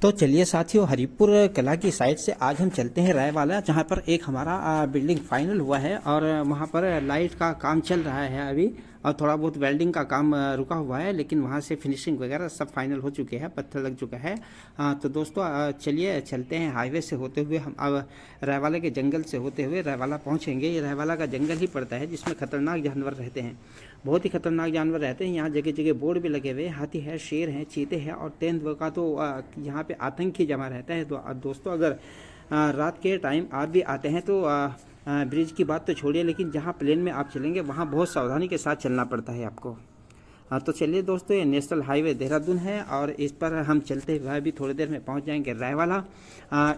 तो चलिए साथियों, हरिपुर कला की साइड से आज हम चलते हैं रायवाला, जहाँ पर एक हमारा बिल्डिंग फाइनल हुआ है और वहाँ पर लाइट का काम चल रहा है अभी, और थोड़ा बहुत वेल्डिंग का काम रुका हुआ है, लेकिन वहाँ से फिनिशिंग वगैरह सब फाइनल हो चुके हैं, पत्थर लग चुका है। तो दोस्तों चलिए चलते हैं हाईवे से होते हुए, हम अब रायवाला के जंगल से होते हुए रायवाला पहुँचेंगे। ये रायवाला का जंगल ही पड़ता है जिसमें खतरनाक जानवर रहते हैं, बहुत ही खतरनाक जानवर रहते हैं। यहाँ जगह जगह बोर्ड भी लगे हुए हैं, हाथी है, शेर है, चीते हैं और तेंदुए का तो यहाँ पे आतंक ही जमा रहता है। तो दोस्तों अगर रात के टाइम आप भी आते हैं तो ब्रिज की बात तो छोड़िए, लेकिन जहाँ प्लेन में आप चलेंगे वहाँ बहुत सावधानी के साथ चलना पड़ता है आपको। तो चलिए दोस्तों, ये नेशनल हाईवे देहरादून है और इस पर हम चलते हुए अभी थोड़ी देर में पहुंच जाएंगे रायवाला।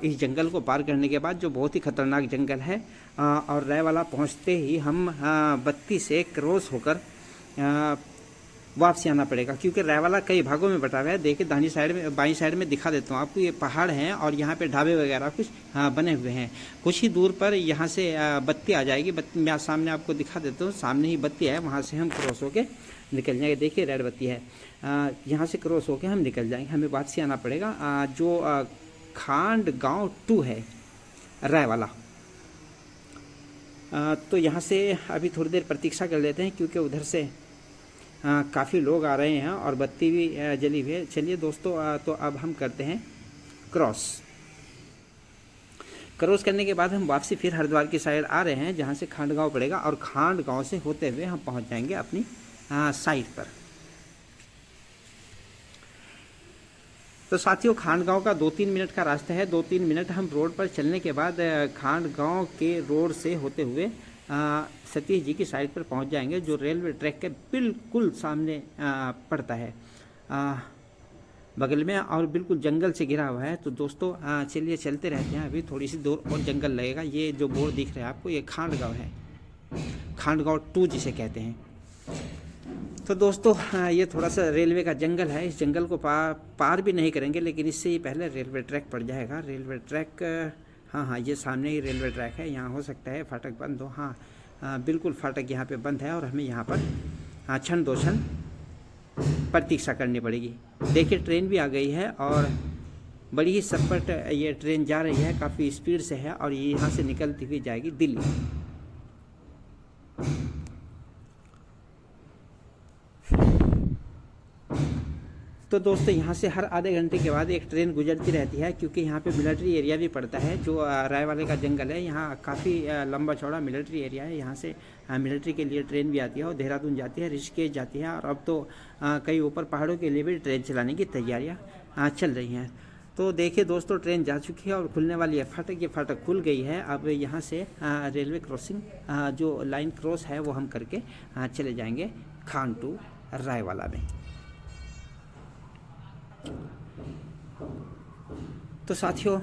इस जंगल को पार करने के बाद, जो बहुत ही खतरनाक जंगल है, और रायवाला पहुंचते ही हम बत्ती से क्रॉस होकर वापसी आना पड़ेगा, क्योंकि रायवाला कई भागों में बटा हुआ है। देखिए दाहिनी साइड में, बाईं साइड में दिखा देता हूँ आपको, ये पहाड़ हैं और यहाँ पे ढाबे वगैरह कुछ बने हुए हैं। कुछ ही दूर पर यहाँ से बत्ती आ जाएगी, बत्ती मैं सामने आपको दिखा देता हूँ, सामने ही बत्ती है, वहाँ से हम क्रॉस होके निकल जाएंगे। देखिए रेड बत्ती है, यहाँ से क्रॉस होके हम निकल जाएंगे, हमें वापसी आना पड़ेगा। जो खांड गाँव 2 है रायवाला, तो यहाँ से अभी थोड़ी देर प्रतीक्षा कर लेते हैं, क्योंकि उधर से काफ़ी लोग आ रहे हैं और बत्ती भी जली हुई है। चलिए दोस्तों, तो अब हम करते हैं क्रॉस करने के बाद हम वापसी फिर हरिद्वार की साइड आ रहे हैं, जहाँ से खांड गाँव पड़ेगा, और खांड गाँव से होते हुए हम पहुँच जाएंगे अपनी साइट पर। तो साथियों, खांड गाँव का 2-3 मिनट का रास्ता है। 2-3 मिनट हम रोड पर चलने के बाद खांड गाँव के रोड से होते हुए सतीश जी की साइड पर पहुंच जाएंगे, जो रेलवे ट्रैक के बिल्कुल सामने पड़ता है, बगल में, और बिल्कुल जंगल से घिरा हुआ है। तो दोस्तों चलिए चलते रहते हैं, अभी थोड़ी सी दूर और जंगल लगेगा। ये जो बोर्ड दिख रहा है आपको, ये खांड गाँव है, खांड गाँव 2 जिसे कहते हैं। तो दोस्तों ये थोड़ा सा रेलवे का जंगल है, इस जंगल को पार भी नहीं करेंगे, लेकिन इससे ही पहले रेलवे ट्रैक पड़ जाएगा। रेलवे ट्रैक, हाँ, ये सामने ही रेलवे ट्रैक है। यहाँ हो सकता है फाटक बंद हो, हाँ बिल्कुल फाटक यहाँ पे बंद है, और हमें यहाँ पर क्षण 2 क्षण प्रतीक्षा करनी पड़ेगी। देखिए ट्रेन भी आ गई है और बड़ी ही सपाट ये ट्रेन जा रही है, काफ़ी स्पीड से है, और ये यहाँ से निकलती हुई जाएगी दिल्ली। तो दोस्तों यहाँ से हर आधे घंटे के बाद एक ट्रेन गुजरती रहती है, क्योंकि यहाँ पे मिलिट्री एरिया भी पड़ता है। जो रायवाले का जंगल है, यहाँ काफ़ी लंबा चौड़ा मिलिट्री एरिया है। यहाँ से मिलिट्री के लिए ट्रेन भी आती है, और देहरादून जाती है, ऋषिकेश जाती है, और अब तो कई ऊपर पहाड़ों के लिए भी ट्रेन चलाने की तैयारियाँ चल रही हैं। तो देखिए दोस्तों, ट्रेन जा चुकी है और खुलने वाली है फाटक। ये फाटक खुल गई है। अब यहाँ से रेलवे क्रॉसिंग, जो लाइन क्रॉस है, वो हम करके चले जाएंगे खांड 2 रायवाला में। तो साथियों,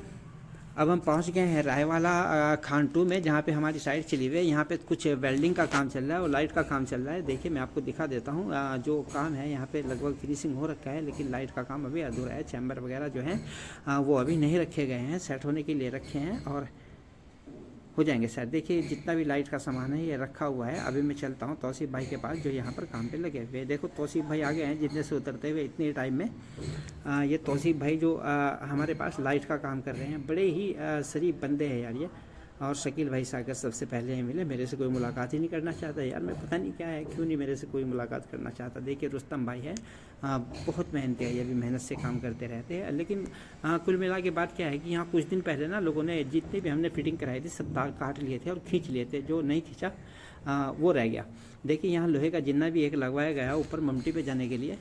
अब हम पहुंच गए हैं रायवाला खांड 2 में, जहां पे हमारी साइट चली हुई है। यहाँ पे कुछ वेल्डिंग का काम चल रहा है और लाइट का काम चल रहा है। देखिए मैं आपको दिखा देता हूँ, जो काम है यहाँ पे लगभग फिनिशिंग हो रखा है, लेकिन लाइट का काम अभी अधूरा है। चैम्बर वगैरह जो हैं वो अभी नहीं रखे गए हैं, सेट होने के लिए रखे हैं, और हो जाएंगे सेट। देखिए जितना भी लाइट का सामान है ये रखा हुआ है। अभी मैं चलता हूँ तौसीफ भाई के पास, जो यहाँ पर काम पे लगे हुए। देखो तौसीफ भाई आ गए हैं जितने से उतरते हुए इतने टाइम में। ये तौसीफ भाई जो हमारे पास लाइट का काम कर रहे हैं, बड़े ही शरीफ बंदे हैं यार ये। और शकील भाई सागर सबसे पहले ही मिले, मेरे से कोई मुलाकात ही नहीं करना चाहता यार। मैं पता नहीं क्या है, क्यों नहीं मेरे से कोई मुलाकात करना चाहता। देखिए रुस्तम भाई है, बहुत मेहनती है, ये भी मेहनत से काम करते रहते हैं। लेकिन कुल मिला के बात क्या है कि यहाँ कुछ दिन पहले ना लोगों ने जितनी भी हमने फिटिंग कराई थी सब तार काट लिए थे और खींच लिए थे। जो नहीं खींचा वो रह गया। देखिए यहाँ लोहे का जिन्ना भी एक लगवाया गया है ऊपर ममटी पे जाने के लिए।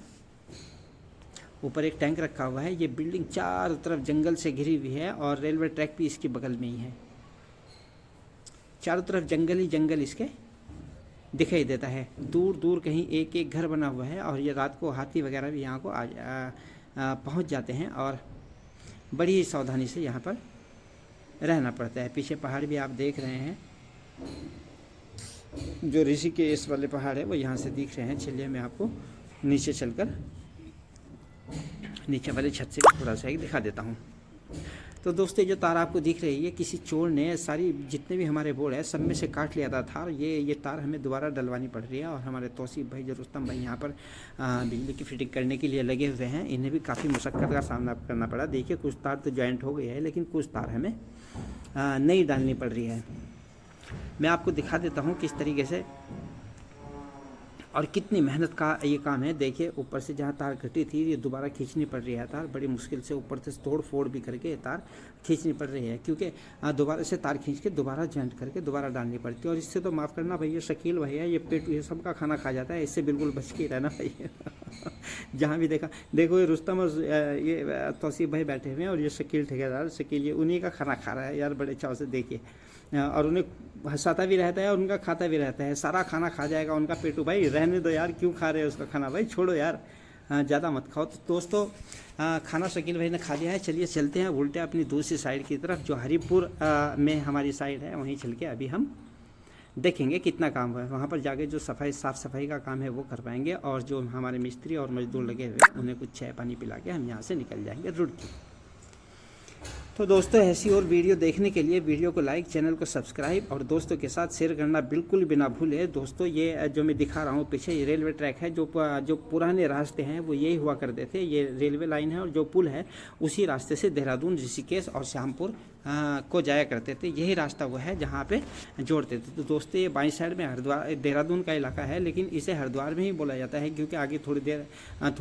ऊपर एक टैंक रखा हुआ है। ये बिल्डिंग चारों तरफ जंगल से घिरी हुई है और रेलवे ट्रैक भी इसके बगल में ही है। चारों तरफ जंगल ही जंगल इसके दिखाई देता है। दूर दूर कहीं एक एक घर बना हुआ है, और ये रात को हाथी वगैरह भी यहाँ को पहुँच जाते हैं, और बड़ी ही सावधानी से यहाँ पर रहना पड़ता है। पीछे पहाड़ भी आप देख रहे हैं, जो ऋषिकेश वाले पहाड़ है वो यहाँ से दिख रहे हैं। चलिए मैं आपको नीचे चलकर नीचे वाले छत से भी थोड़ा सा एक दिखा देता हूँ। तो दोस्तों जो तार आपको दिख रही है, किसी चोर ने सारी जितने भी हमारे बोर्ड है सब में से काट लिया था तार। ये तार हमें दोबारा डलवानी पड़ रही है। और हमारे तौसीफ भाई जो रुस्तम भाई यहाँ पर बिजली की फिटिंग करने के लिए लगे हुए हैं, इन्हें भी काफ़ी मुशक्क़त का सामना करना पड़ा। देखिए कुछ तार तो जॉइंट हो गई है, लेकिन कुछ तार हमें नई डालनी पड़ रही है। मैं आपको दिखा देता हूँ किस तरीके से और कितनी मेहनत का ये काम है। देखिए ऊपर से जहाँ तार कटी थी ये दोबारा खींचनी पड़ रही है तार, बड़ी मुश्किल से ऊपर से तोड़ फोड़ भी करके तार खींचनी पड़ रही है, क्योंकि दोबारा से तार खींच के दोबारा जॉइंट करके दोबारा डालनी पड़ती है। और इससे तो माफ़ करना भैया, शकील भैया ये पेट ये सबका खाना खा जाता है, इससे बिल्कुल बच के रहना भैया। जहाँ भी देखो ये रुस्तम और ये तौसीफ भाई बैठे हुए हैं और ये शकील ठेकेदार, शकील ये उन्हीं का खाना खा रहा है यार, बड़े चाव से देखिए। और उन्हें हंसाता भी रहता है और उनका खाता भी रहता है, सारा खाना खा जाएगा उनका पेटू। भाई रहने दो यार, क्यों खा रहे हो उसका खाना, भाई छोड़ो यार, ज़्यादा मत खाओ। तो दोस्तों खाना शकील भाई ने खा लिया है। चलिए चलते हैं उल्टे अपनी दूसरी साइड की तरफ, जो हरीपुर में हमारी साइड है, वहीं चल के अभी हम देखेंगे कितना काम है। वहाँ पर जाके जो साफ़ सफाई का काम है वो कर पाएंगे, और जो हमारे मिस्त्री और मजदूर लगे हुए उन्हें कुछ चाय पानी पिला के हम यहाँ से निकल जाएंगे रुड़की। तो दोस्तों ऐसी और वीडियो देखने के लिए वीडियो को लाइक, चैनल को सब्सक्राइब और दोस्तों के साथ शेयर करना बिल्कुल भी ना भूलें। दोस्तों ये जो मैं दिखा रहा हूँ पीछे, ये रेलवे ट्रैक है। जो पुराने रास्ते हैं वो यही हुआ करते थे, ये रेलवे लाइन है, और जो पुल है उसी रास्ते से देहरादून, ऋषिकेश और श्यामपुर को जाया करते थे। यही रास्ता वो है जहाँ पे जोड़ते थे। तो दोस्तों ये बाईं साइड में हरिद्वार देहरादून का इलाका है, लेकिन इसे हरिद्वार में ही बोला जाता है, क्योंकि आगे थोड़ी देर